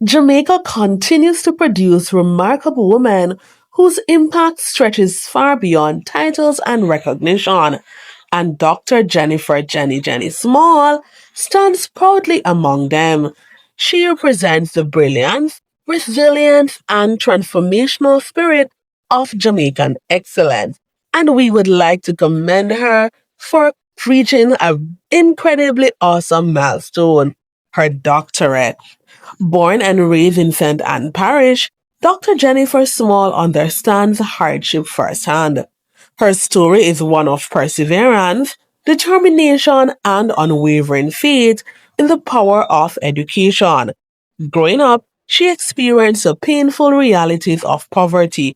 Jamaica continues to produce remarkable women whose impact stretches far beyond titles and recognition. And Dr. Jenny Small stands proudly among them. She represents the brilliance, resilience, and transformational spirit of Jamaican excellence. And we would like to commend her for reaching an incredibly awesome milestone, her doctorate. Born and raised in St. Anne Parish, Dr. Jennifer Small understands hardship firsthand. Her story is one of perseverance, determination, and unwavering faith in the power of education. Growing up, she experienced the painful realities of poverty,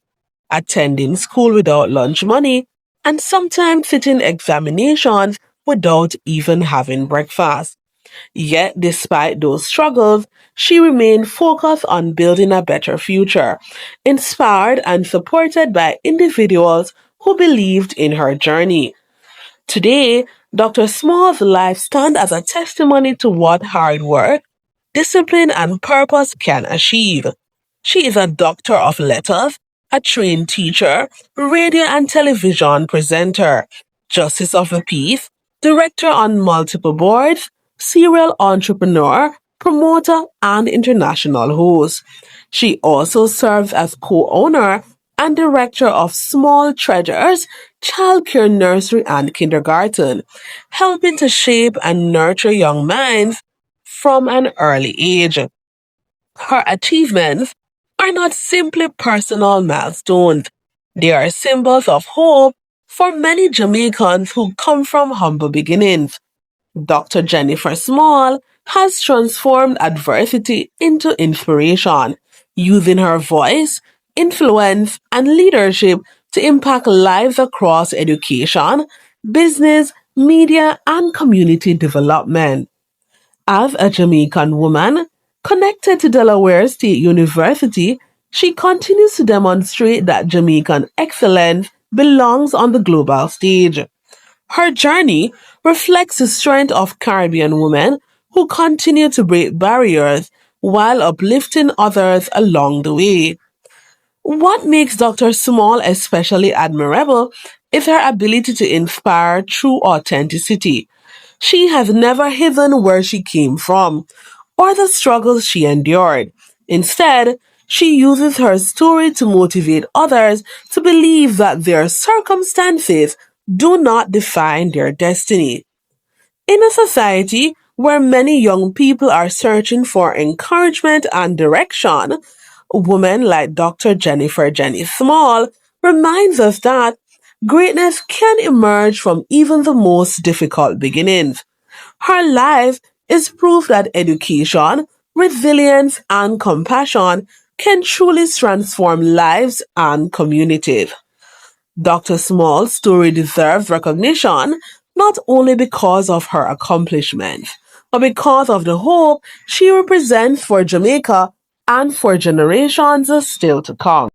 attending school without lunch money, and sometimes sitting examinations without even having breakfast. Yet, despite those struggles, she remained focused on building a better future, inspired and supported by individuals who believed in her journey. Today, Dr. Small's life stands as a testimony to what hard work, discipline, and purpose can achieve. She is a doctor of letters, a trained teacher, radio and television presenter, justice of the peace, director on multiple boards, serial entrepreneur, promoter, and international host. She also serves as co-owner and director of Small Treasures, childcare nursery and kindergarten, helping to shape and nurture young minds from an early age. Her achievements are not simply personal milestones, they are symbols of hope for many Jamaicans who come from humble beginnings. Dr. Jennifer Small has transformed adversity into inspiration, using her voice, influence, and leadership to impact lives across education, business, media, and community development. As a Jamaican woman connected to Delaware State University, she continues to demonstrate that Jamaican excellence belongs on the global stage. Her journey reflects the strength of Caribbean women who continue to break barriers while uplifting others along the way. What makes Dr. Small especially admirable is her ability to inspire through authenticity. She has never hidden where she came from or the struggles she endured. Instead, she uses her story to motivate others to believe that their circumstances do not define their destiny. In a society where many young people are searching for encouragement and direction, women like Dr. Jenny Small reminds us that greatness can emerge from even the most difficult beginnings. Her life is proof that education, resilience, and compassion can truly transform lives and communities. Dr. Small's story deserves recognition not only because of her accomplishments, but because of the hope she represents for Jamaica and for generations still to come.